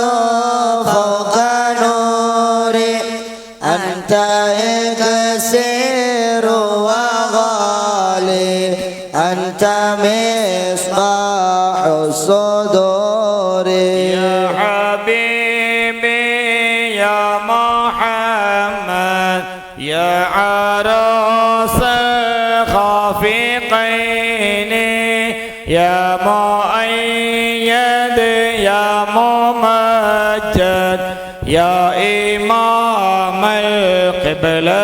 فوق نوري أنت إكسير وغالي أنت مصباح الصدور يا حبيبي يا محمد يا عروس الخافقين يا مؤيد يا ممجد يا إمام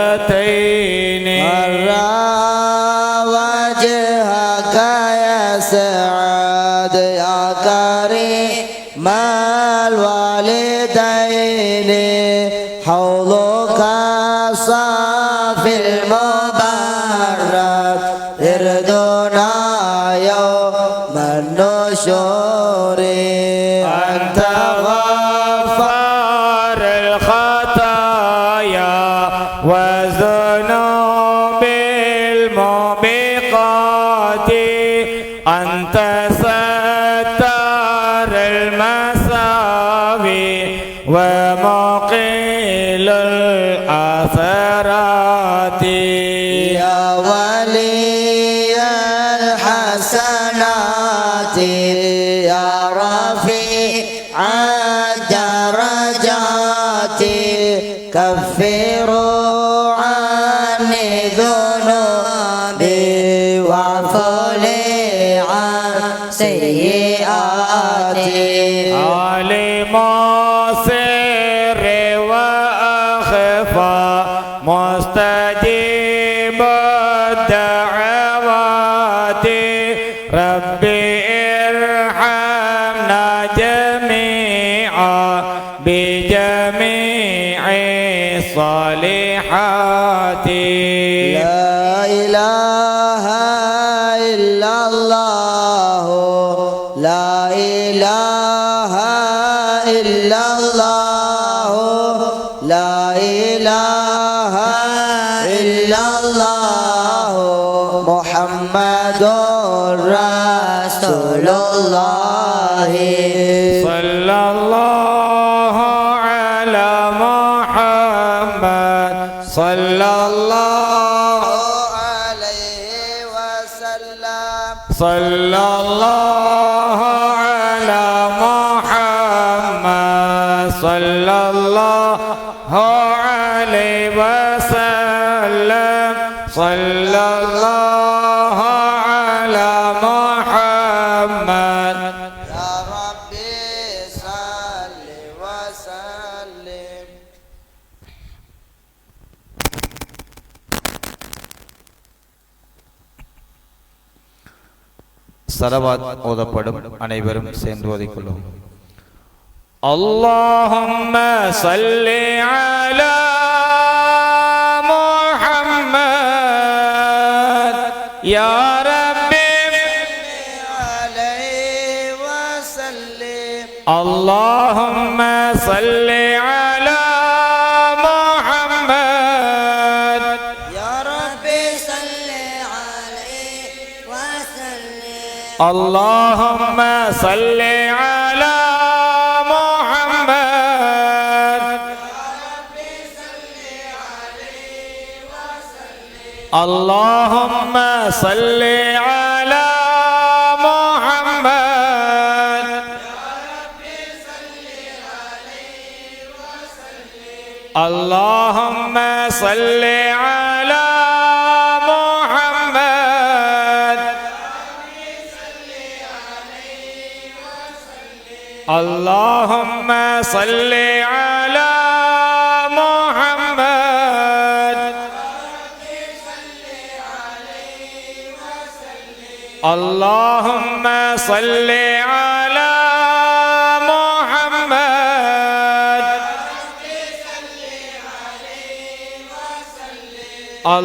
القبلتين مرة وجهك يا سعاد يا كريم الوالدين حوضك صافي المبارك اردنا يوم النشور أنت غفار الخطايا وذنوب الموبقات أنت ستار المساوي ومقيل الآثارات يا ولي الحسنات يا رفيع الدرجات كفروا عني ذنوبي واعفوا لي عن سيئاتي عالم سر وأخفى مستجيب الدعوات ربي ارحمنا جميعا بجميع الصالحات لا إله إلا الله لا إله إلا الله لا إله إلا الله محمد رسول الله صلى الله على محمد صلى الله عليه وسلم صلى الله على محمد صلى الله عليه وسلم صلى الله على محمد يا ربي صل وسلم. சலவாத் ஓதப்படும் அனைவரும் சேர்ந்து ஓதிக்கொள்ளும். அல்லாஹும்ம ஸல்லி அலா முஹம்மத் யா ரப்பி عليه وسلم اللهم صل على محمد يا ربي صل عليه وسلم اللهم صل على محمد اللهم صل على محمد اللهم صل على محمد اللهم صل على محمد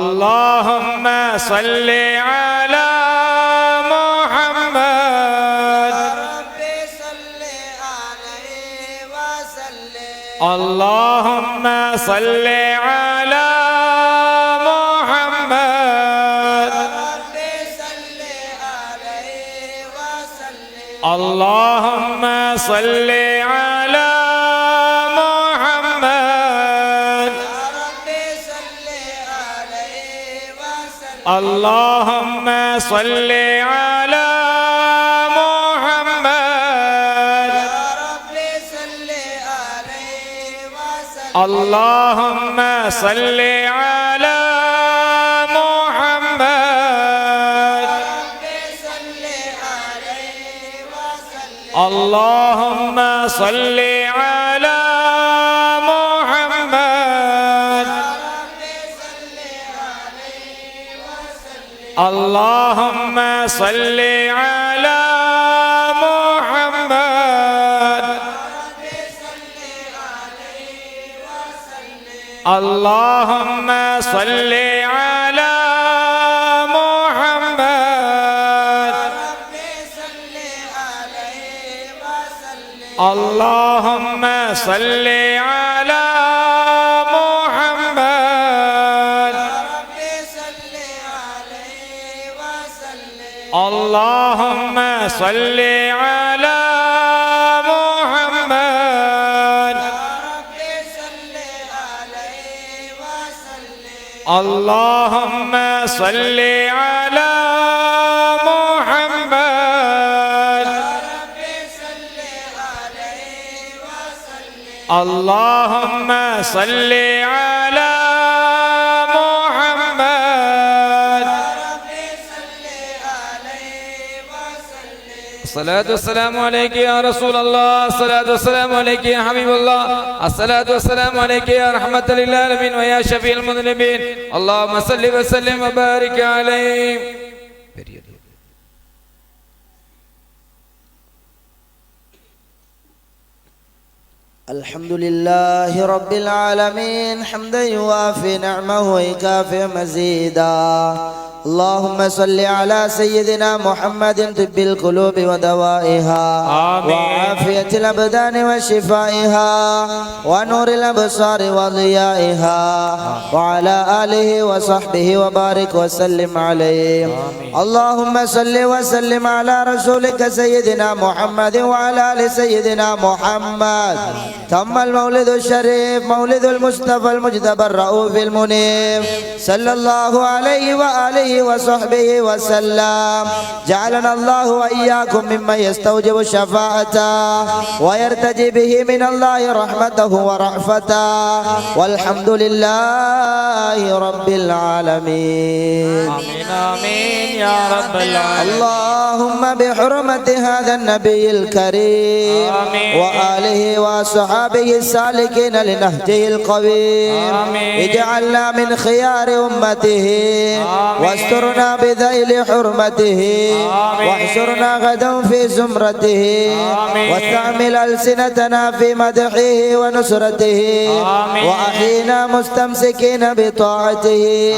اللهم صل على محمد اللهم صل على محمد ربي صل عليه وسلم اللهم صل على محمد ربي صل عليه وسلم اللهم صل على محمد ربي صل عليه وسلم اللهم صل على محمد ربي صل عليه وسلم اللهم صل على محمد ربي صل عليه وسلم اللهم صل على محمد ربي صل عليه وسلم اللهم صل على محمد اللهم صل على محمد اللهم صل على محمد اللهم صل على محمد اللهم صل على محمد اللهم صل على محمد الصلاة والسلام عليك يا رسول الله الصلاة والسلام عليك يا حبيب الله الصلاة والسلام عليك يا رحمة للعالمين ويا شفيع المذنبين اللهم صل وسلم وبارك عليه. الحمد لله رب العالمين حمدا يوافي نعمه ويكافئ مزيدا اللهم صل على سيدنا محمد طب القلوب ودوائها وعافية الأبدان وشفائها ونور الأبصار وضيائها وعلى آله وصحبه وبارك وسلم عليه. اللهم صل وسلم على رسولك سيدنا محمد وعلى آل سيدنا محمد. تم المولد الشريف مولد المصطفى المجتبى الرؤوف المنيب صلى الله عليه وآله وصحبه وسلم. جعلنا الله وإياكم ممن يستوجب الشفاعة ويرتجي به من الله رحمته ورأفته والحمد لله رب العالمين. آمين آمين يا رب العالمين. اللهم بحرمة هذا النبي الكريم وآله وصحابه السالكين لنهجه القويم اجعلنا من خيار أمته واسترنا بذيل حرمته واحشرنا غدا في زمرته واستعمل ألسنتنا في مدحه ونصرته وأحينا مستمسكين بطاعته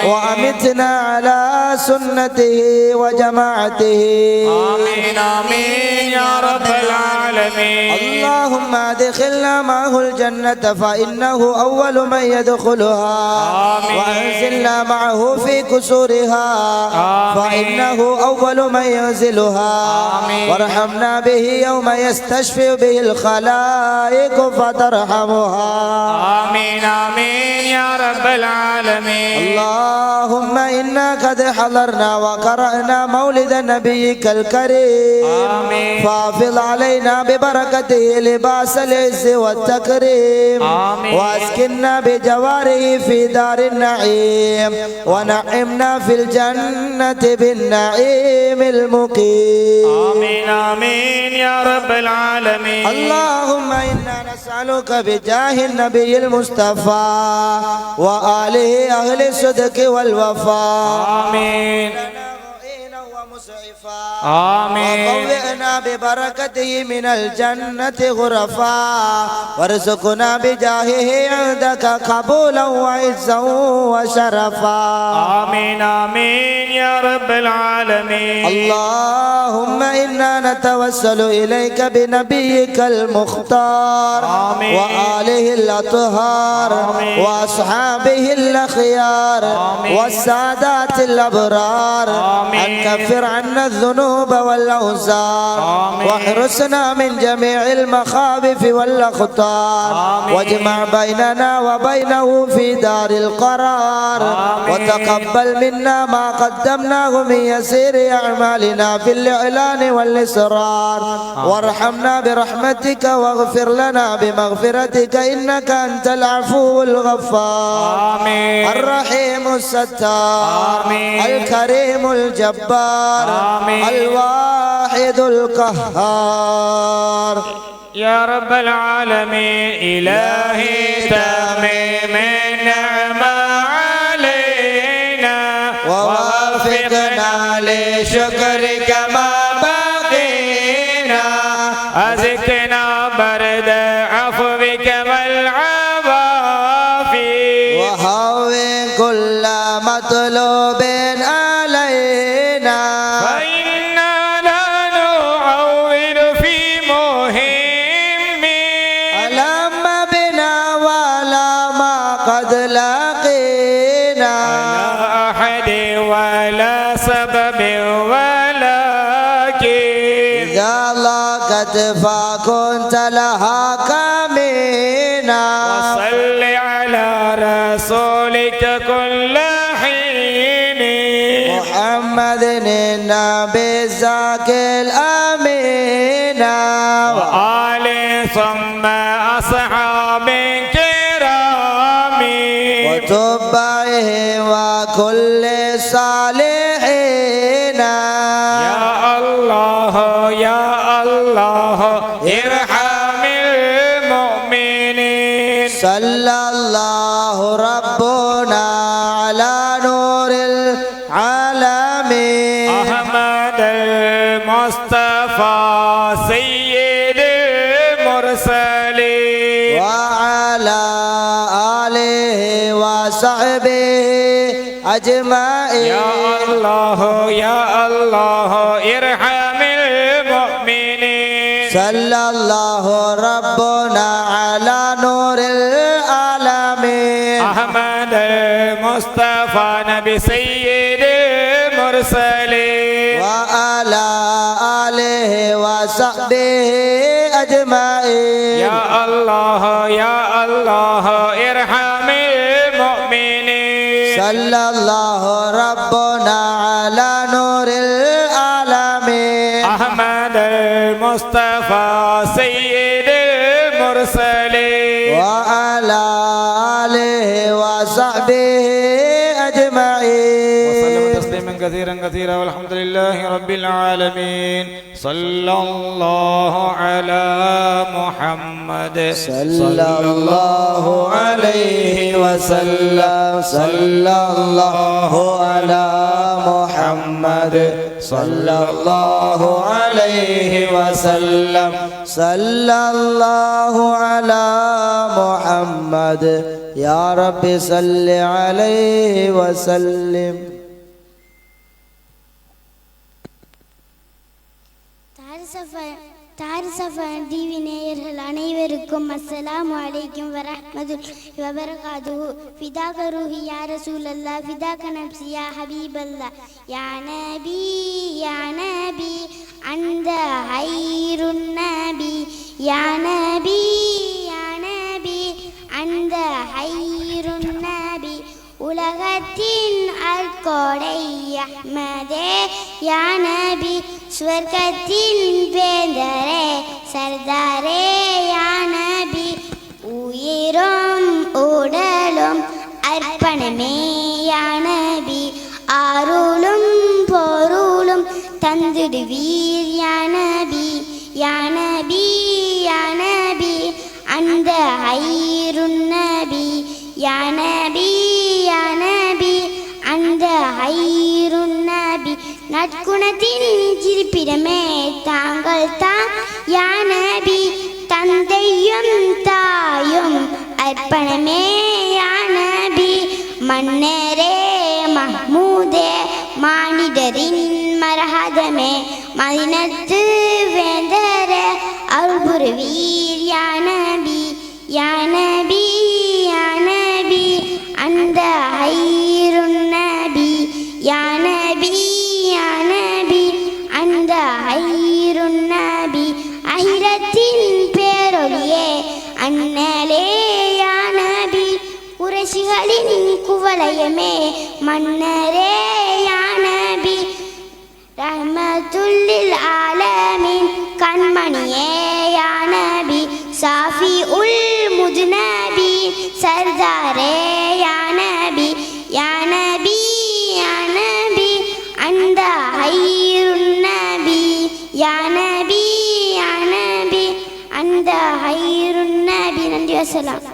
وأمتنا على سنته وجماعته. آمين آمين يا رب العالمين. اللهم ادخلنا معه الجنة فإنه أول من يدخلها وأنزلنا معه في كسورها فإنه أول من ينزلها وارحمنا به يوم يستشفي به الخلائق فترحمها. آمين آمين يا رب العالمين. اللهم إنا قد حضرنا وقرأنا مولد نبيك الكريم فافض علينا ببركته لباس العز والتكريم واسكننا بجواره في دار النعيم ونعمنا في الجنة بالنعيم المقيم. آمين آمين يا رب العالمين. اللهم إنا نسألك بجاه النبي المصطفى وآله أهل الصدق والوفاء آمين آمين وقوئنا ببركته من الجنة غرفا وارزقنا بجاهه عندك قبولا وعزا وشرفا. آمين آمين يا رب العالمين. اللهم إنا نتوسل إليك بنبيك المختار وآله الأطهار وأصحابه الأخيار والسادات الأبرار أن كفر عنا الذنوب والأوزار واحرسنا من جميع المخاوف والأخطار واجمع بيننا وبينه في دار القرار وتقبل منا ما قدمناه من يسير أعمالنا في الإعلان والإسرار وارحمنا برحمتك واغفر لنا بمغفرتك إنك أنت العفو الغفار الرحيم الستار الكريم الجبار الواحد القهار. يا رب العالمين. إلهي تمم النعمة علينا ووفقنا لشكرك ما بقينا أزكنا برد عفوك والعوافي وهون كل مطلوب علينا فإنا لا نعول في مهم ألم بنا ولا ما قد لقينا لا أحد ولا سبب ولكن إذا ضاقت فكنت لها كمينا وصل على رسولك كل حين محمد النبي الزكي الأمين وآل ثم أصحاب كرام وتبعه وكل الصالحين. يا الله يا الله ارحم المؤمنين. صلى الله ربنا على نور العالمين أحمد المصطفى سيد المرسلين وعلى آله وصحبه أجمعين. يا الله يا الله ارحم المؤمنين صلى الله ربنا على نور العالمين أحمد المصطفى نبي سيد المرسلين وعلى آله وصحبه أجمعين يا الله يا الله ارحم المؤمنين صلى الله ربنا على نور العالمين أحمد المصطفى سيد المرسلين وعلى آله وصحبه أجمعين وسلم تسليما كثيرا كثيرا والحمد لله رب العالمين صلى الله على محمد صلى الله عليه وسلم صلى الله على محمد صلى الله عليه وسلم صلى الله على محمد يا رب صل عليه وسلم தாரிசஃபா டிவி நேயர்கள் அனைவருக்கும் அஸ்ஸலாமு அலைக்கும் வரஹ்மத்துல்லாஹி வபரகாத்துஹு. ஃபிதாக ரூஹி யா ரசூலல்லாஹ், ஃபிதாக நப்சி யா ஹபீபல்லாஹ், யா நபி அந்த ஹைருன் நபி, யா நபி அந்த ஹைருன் நபி, உலகத்தின் அல்கோடை அஹ்மதே யா நபி, ஸ்வர்க்கத்தின் வேந்தரே சர்தாரே யா நபி, உயிரும் உடலும் அர்ப்பணமே யா நபி, ஆருளும் பொருளும் தந்திடுவீர் யா நபி, யா நபி அந்த ஹைருன் நபி, யா நபி அந்த ஹைருன் நபி, நற்குணத்தின் இருப்பிடமே தாங்கள் தான் யா நபி, தந்தையும் தாயும் அர்ப்பணமே யா நபி, மன்னரே மஹ்மூதே மானிடரின் மரஹதமே, மதினத்து வேந்தரே அருள்புரிவீர் யா நபி, யா நபி அந்த ஹைருன் நபி, யா நபி அந்த ஹைருன் நபி, அஹிரத்தின் பேரொழியே அண்ணலே யா நபி, குறைஷிகளின் குவலயமே மன்னரே யா நபி, ரஹ்மத்துல்லில் ஆலமீன் கண்மணியே யா நபி, சாஃபி உல் முஜ்னபி சர்தாரே யா நபி, யா நபி அந்த ஹைருன் நபி, யா நபி அந்த ஹைருன் நபி. நன்றி வசலாம்.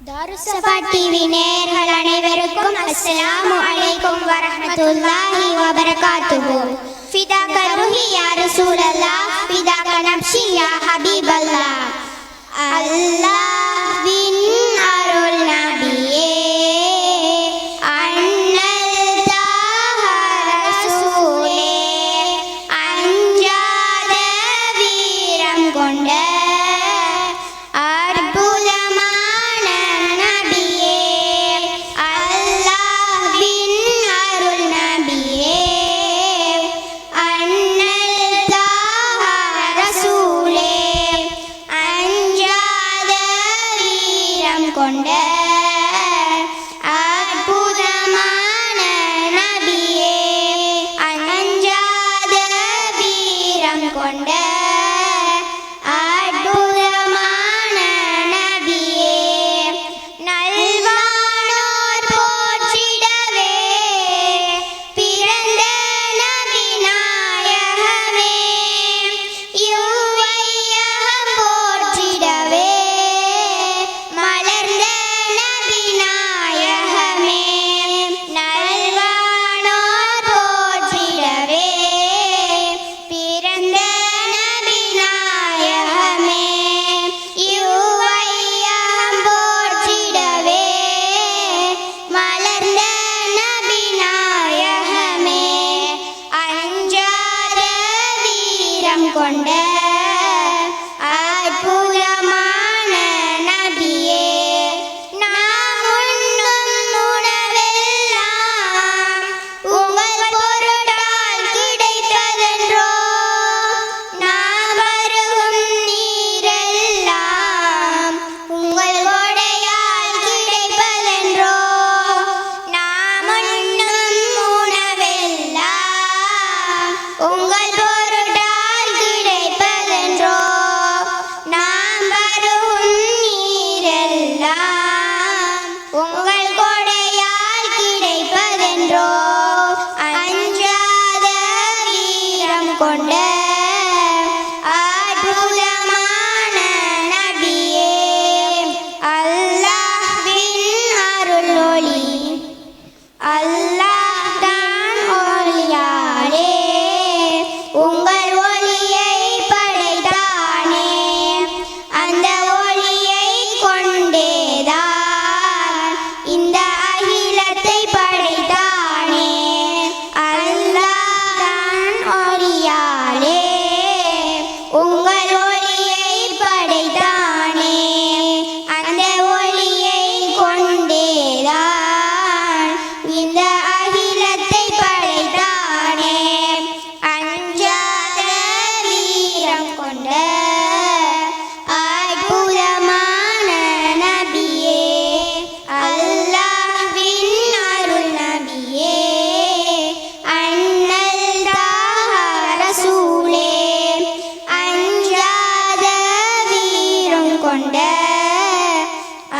தாருசஃபா டிவி நேயர்கள் அனைவருக்கும் அஸ்ஸலாமு அலைக்கும் வரஹ்மத்துல்லாஹி வபரகாத்துஹு. ஃபிதாக ரூஹி யா ரசூலல்லாஹ், ஃபிதாக நப்சி யா ஹபீபல்லாஹ். அல்லாஹ்வின் அருள் நபியே அண்ணல் தாஹ ரசூலே, அஞ்சாத வீரம் கொண்ட கொண்ட அற்புதமான நபியே, அஞ்சாத வீரம் கொண்ட அற்புதமான நபியே, நல்வானோர் போற்றிடவே பிறந்த நபி நாயகமே, இவ்வையகம் போற்றிடவே மலர்ந்த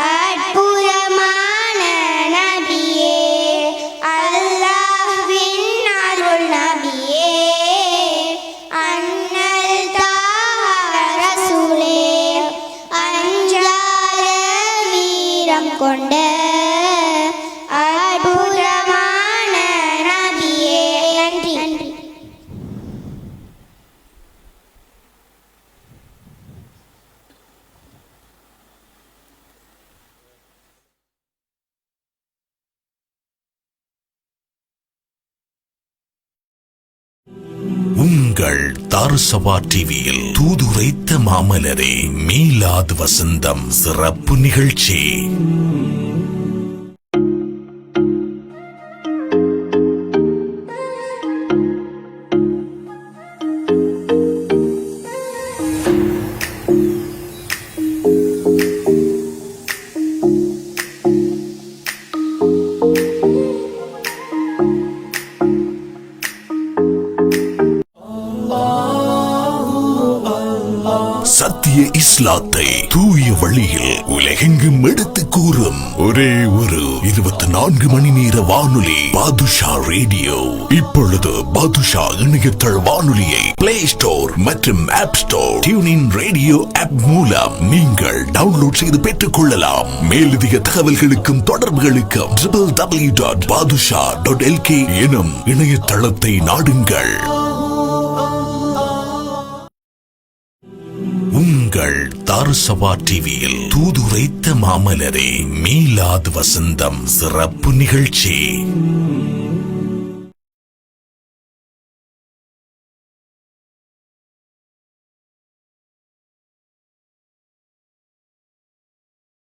அற்புதமான நபியே, அல்லாஹ்வின் அருள் நபியே, அண்ணல் தாஹ ரசூலே, அஞ்சாத வீரம் கொண்ட அற்புதமான நபியே. நன்றி நன்றி. உங்கள் தாரசபா டிவியில் தூதுரைத்த மாமலரே மீலாது வசந்தம் சிறப்பு நிகழ்ச்சி. சத்திய இஸ்லாத்தை தூய வழியில் உலகெங்கும் எடுத்து கூறும் ஒரே ஒரு 24 மணி நேர வானொலி பாதுஷா ரேடியோ. இப்பொழுது பாதுஷா இணையதள வானொலியை பிளே ஸ்டோர் மற்றும் ஆப் ஸ்டோர் டியூனின் ரேடியோ ஆப் மூலம் நீங்கள் டவுன்லோட் செய்து பெற்றுக் கொள்ளலாம். மேலதிக தகவல்களுக்கும் தொடர்புகளுக்கும் www.badusha.lk எனும் இணையதளத்தை நாடுங்கள். உங்கள் தாரசபா டிவியில் தூதுரைத்த மாமலரே மீலாது வசந்தம் சிறப்பு நிகழ்ச்சி.